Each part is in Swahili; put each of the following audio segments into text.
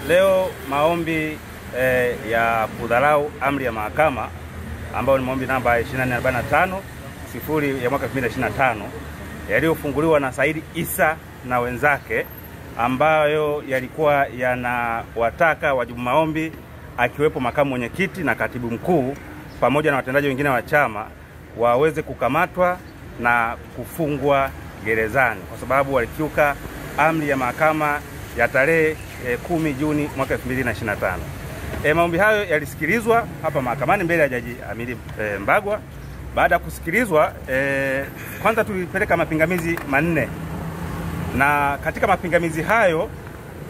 Leo maombi ya kudharau amri ya mahakama ambayo ni maombi namba 2445 ya mwaka 2025 yaliyofunguliwa na Said Isa na wenzake, ambayo yalikuwa yanawataka wajibu maombi akiwepo makamu mwenyekiti na katibu mkuu pamoja na watendaji wengine wa chama waweze kukamatwa na kufungwa gerezani kwa sababu walikiuka amri ya mahakama ya tarehe 10 Juni mwaka 2025. Maombi hayo yalisikilizwa hapa mahakamani mbele ya Jaji Amiri Mbagwa. Baada ya kusikilizwa, kwanza tulipeleka mapingamizi manne, na katika mapingamizi hayo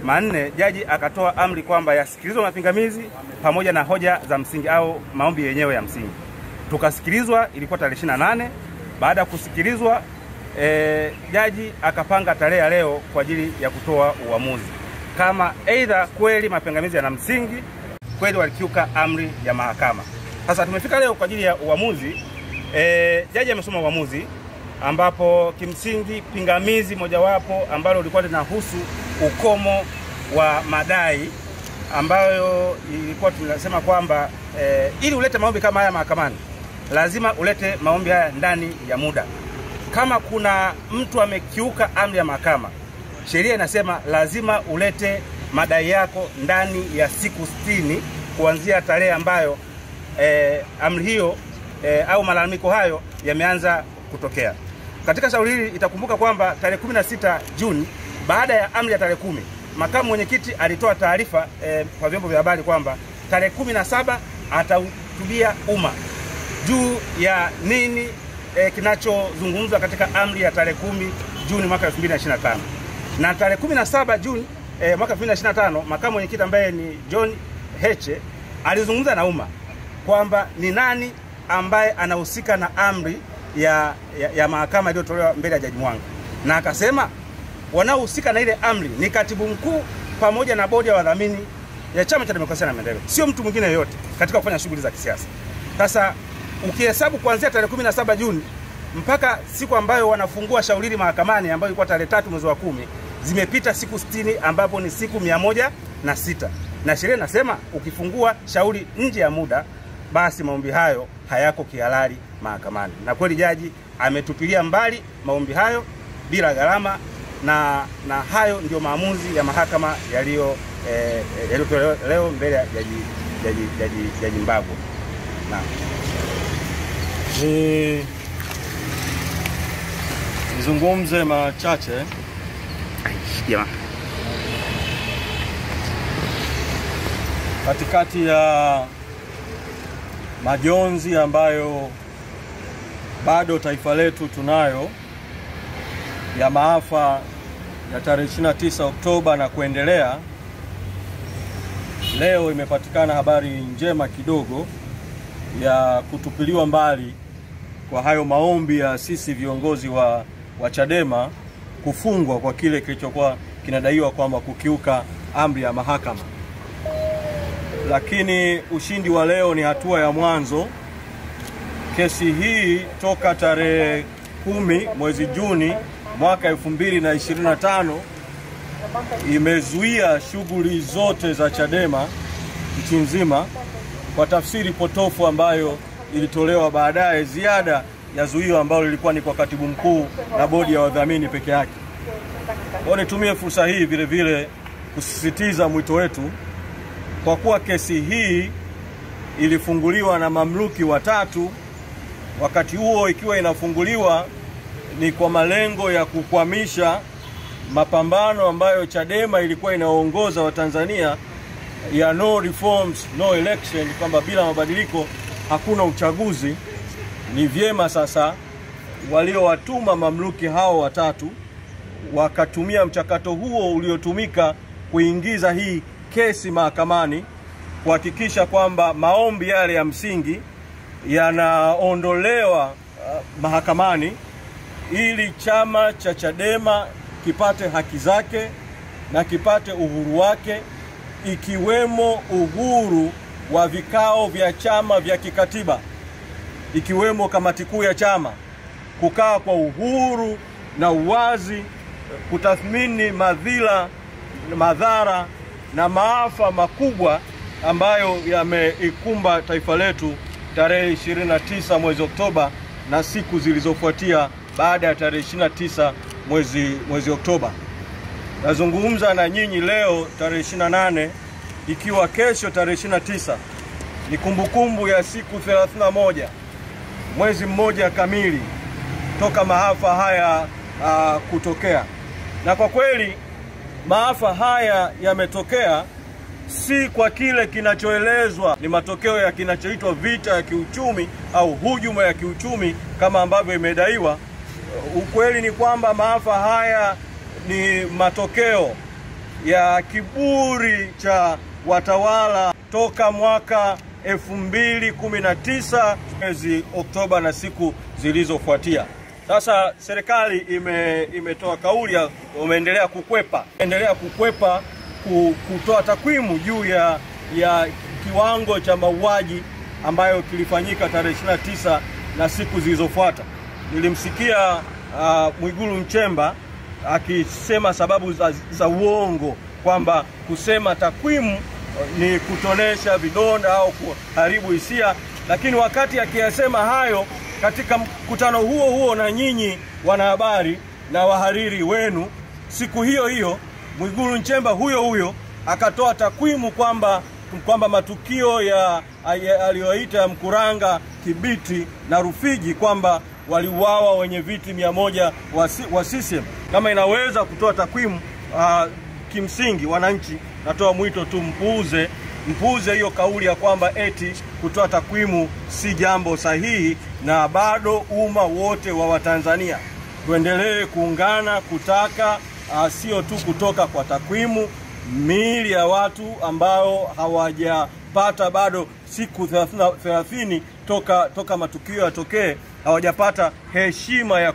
manne jaji akatoa amri kwamba yasikilizwe mapingamizi pamoja na hoja za msingi au maombi yenyewe ya msingi. Tukasikilizwa, ilikuwa tarehe 28. Baada ya kusikilizwa, jaji akapanga tarehe ya leo kwa ajili ya kutoa uamuzi kama aidha kweli mapingamizi yana msingi, kweli walikiuka amri ya mahakama. Sasa tumefika leo kwa ajili ya uamuzi. Jaji amesoma uamuzi ambapo kimsingi pingamizi mojawapo ambalo lilikuwa linahusu ukomo wa madai, ambayo ilikuwa tunasema kwamba ili ulete maombi kama haya mahakamani lazima ulete maombi haya ndani ya muda. Kama kuna mtu amekiuka amri ya mahakama, sheria inasema lazima ulete madai yako ndani ya siku 60 kuanzia tarehe ambayo amri hiyo au malalamiko hayo yameanza kutokea. Katika shauri hili itakumbuka kwamba tarehe 16 Juni, baada ya amri ya tarehe 10, makamu mwenyekiti alitoa taarifa kwa vyombo vya habari kwamba tarehe 17 atahutubia umma juu ya nini kinachozungumzwa katika amri ya tarehe 10 Juni mwaka 2025. Na tarehe 17 Juni mwaka 2025, makamu mwenyekiti ambaye ni John Heche alizungumza na umma kwamba ni nani ambaye anahusika na amri ya mahakama iliyotolewa mbele ya Jaji Mwanga, na akasema wanaohusika na ile amri ni katibu mkuu pamoja na bodi ya wadhamini ya Chama cha Demokrasia na Maendeleo, sio mtu mwingine yoyote katika kufanya shughuli za kisiasa. Sasa ukihesabu kuanzia tarehe 17 Juni mpaka siku ambayo wanafungua shauri hili mahakamani ambayo ilikuwa tarehe 3 mwezi wa 10, zimepita siku 60 ambapo ni siku 106. Na sheria inasema ukifungua shauri nje ya muda basi maombi hayo hayako kihalali mahakamani. Na kweli jaji ametupilia mbali maombi hayo bila gharama, na hayo ndio maamuzi ya mahakama yaliyotolewa leo mbele ya Jaji Mbagwa. Nizungumze machache katikati ya majonzi ambayo bado taifa letu tunayo ya maafa ya tarehe 29 Oktoba na kuendelea. Leo imepatikana habari njema kidogo ya kutupiliwa mbali kwa hayo maombi ya sisi viongozi wa Chadema kufungwa kwa kile kilichokuwa kinadaiwa kwamba kukiuka amri ya mahakama. Lakini ushindi wa leo ni hatua ya mwanzo. Kesi hii toka tarehe 10 mwezi Juni mwaka 2025 imezuia shughuli zote za Chadema nchi nzima kwa tafsiri potofu ambayo ilitolewa baadaye, ziada ya zuio ambalo lilikuwa ni kwa katibu mkuu na bodi ya wadhamini peke yake. Kwa nitumie fursa hii vile vile kusisitiza mwito wetu, kwa kuwa kesi hii ilifunguliwa na mamluki watatu, wakati huo ikiwa inafunguliwa ni kwa malengo ya kukwamisha mapambano ambayo Chadema ilikuwa inaongoza wa Tanzania ya no reforms no election, kwamba bila mabadiliko hakuna uchaguzi. Ni vyema sasa waliowatuma mamluki hao watatu wakatumia mchakato huo uliotumika kuingiza hii kesi mahakamani kuhakikisha kwamba maombi yale ya msingi yanaondolewa mahakamani ili chama cha Chadema kipate haki zake na kipate uhuru wake, ikiwemo uhuru wa vikao vya chama vya kikatiba, ikiwemo kamati kuu ya chama kukaa kwa uhuru na uwazi, kutathmini madhara na maafa makubwa ambayo yameikumba taifa letu tarehe 29 mwezi Oktoba na siku zilizofuatia baada ya tarehe 29 mwezi Oktoba. Nazungumza na nyinyi leo tarehe 28, ikiwa kesho tarehe 29 ni kumbukumbu ya siku 31, mwezi mmoja kamili toka maafa haya kutokea. Na kwa kweli maafa haya yametokea si kwa kile kinachoelezwa ni matokeo ya kinachoitwa vita ya kiuchumi au hujuma ya kiuchumi kama ambavyo imedaiwa. Ukweli ni kwamba maafa haya ni matokeo ya kiburi cha watawala toka mwaka 2019 mwezi Oktoba na siku zilizofuatia. Sasa serikali imetoa kauli ya endelea kukwepa kutoa takwimu juu ya kiwango cha mauaji ambayo kilifanyika tarehe 29 na siku zilizofuata. Nilimsikia Mwigulu Nchemba akisema sababu za uongo kwamba kusema takwimu ni kutonesha vidonda au kuharibu hisia, lakini wakati akiyasema hayo katika mkutano huo na nyinyi wanahabari na wahariri wenu, siku hiyo Mwigulu Nchemba huyo akatoa takwimu kwamba matukio aliyoita Mkuranga, Kibiti na Rufiji kwamba waliuawa wenye viti 100 wa CCM. Kama inaweza kutoa takwimu, kimsingi wananchi, natoa mwito tu mpuuze hiyo kauli ya kwamba eti kutoa takwimu si jambo sahihi, na bado umma wote wa Watanzania tuendelee kuungana kutaka sio tu kutoka kwa takwimu, miili ya watu ambao hawajapata bado siku 30 toka matukio yatokee, hawajapata heshima ya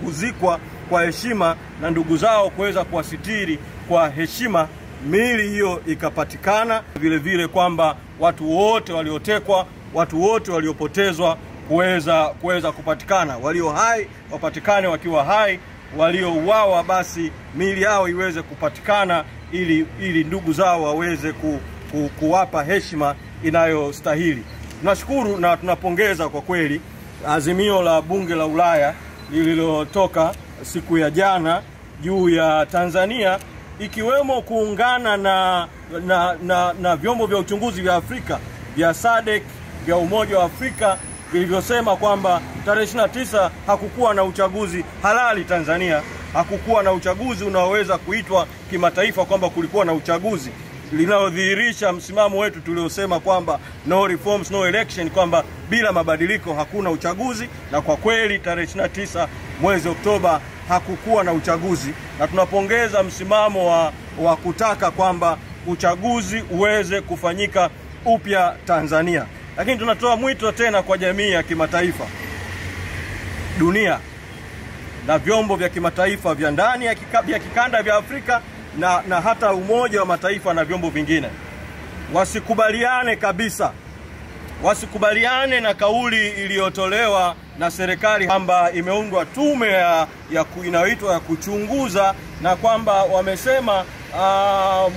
kuzikwa kwa heshima na ndugu zao kuweza kuwasitiri kwa heshima, miili hiyo ikapatikana. Vile kwamba watu wote waliotekwa, watu wote waliopotezwa kuweza kupatikana, walio hai wapatikane wakiwa hai, waliouawa basi miili yao iweze kupatikana ili ndugu zao waweze kuwapa heshima inayostahili. Tunashukuru na tunapongeza kwa kweli azimio la Bunge la Ulaya lililotoka siku ya jana juu ya Tanzania, ikiwemo kuungana na vyombo vya uchunguzi vya Afrika vya SADC, vya Umoja wa Afrika, vilivyosema kwamba tarehe 29 hakukuwa na uchaguzi halali Tanzania, hakukuwa na uchaguzi unaoweza kuitwa kimataifa kwamba kulikuwa na uchaguzi, linalodhihirisha msimamo wetu tuliosema kwamba no reforms no election, kwamba bila mabadiliko hakuna uchaguzi. Na kwa kweli tarehe 29 mwezi Oktoba hakukuwa na uchaguzi, na tunapongeza msimamo wa kutaka kwamba uchaguzi uweze kufanyika upya Tanzania. Lakini tunatoa mwito tena kwa jamii ya kimataifa, dunia na vyombo vya kimataifa vya ndani ya kikanda vya Afrika na hata Umoja wa Mataifa na vyombo vingine, wasikubaliane na kauli iliyotolewa na serikali kwamba imeundwa tume inayoitwa ya kuchunguza, na kwamba wamesema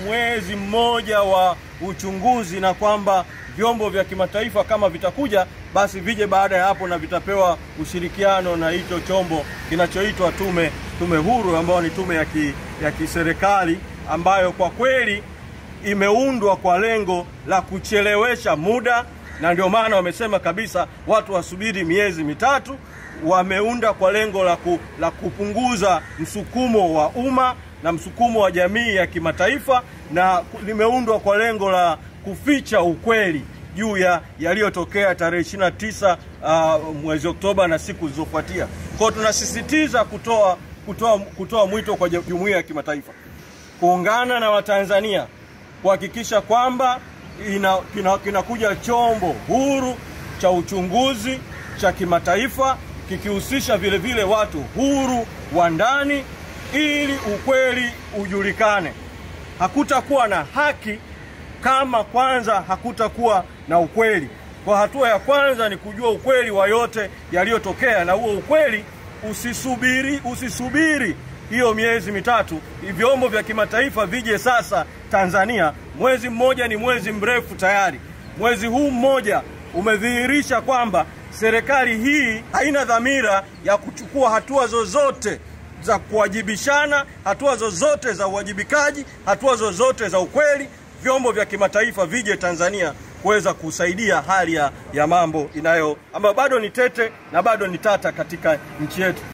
mwezi mmoja wa uchunguzi, na kwamba vyombo vya kimataifa kama vitakuja basi vije baada ya hapo na vitapewa ushirikiano na hicho chombo kinachoitwa tume huru, ambayo ni tume ya kiserikali ambayo kwa kweli imeundwa kwa lengo la kuchelewesha muda. Na ndio maana wamesema kabisa watu wasubiri miezi mitatu. Wameunda kwa lengo la kupunguza msukumo wa umma na msukumo wa jamii ya kimataifa, na limeundwa kwa lengo la kuficha ukweli juu ya yaliyotokea tarehe 29 mwezi Oktoba na siku zilizofuatia. Kwa tunasisitiza kutoa mwito kwa jumuiya ya kimataifa kuungana na Watanzania kuhakikisha kwamba kinakuja chombo huru cha uchunguzi cha kimataifa kikihusisha vile watu huru wa ndani, ili ukweli ujulikane. Hakutakuwa na haki kama kwanza hakutakuwa na ukweli. Kwa hatua ya kwanza ni kujua ukweli wa yote yaliyotokea, na huo ukweli usisubiri hiyo miezi mitatu, vyombo vya kimataifa vije sasa Tanzania. Mwezi mmoja ni mwezi mrefu tayari. Mwezi huu mmoja umedhihirisha kwamba serikali hii haina dhamira ya kuchukua hatua zozote za kuwajibishana, hatua zozote za uwajibikaji, hatua zozote za ukweli. Vyombo vya kimataifa vije Tanzania kuweza kusaidia hali ya mambo ambayo bado ni tete na bado ni tata katika nchi yetu.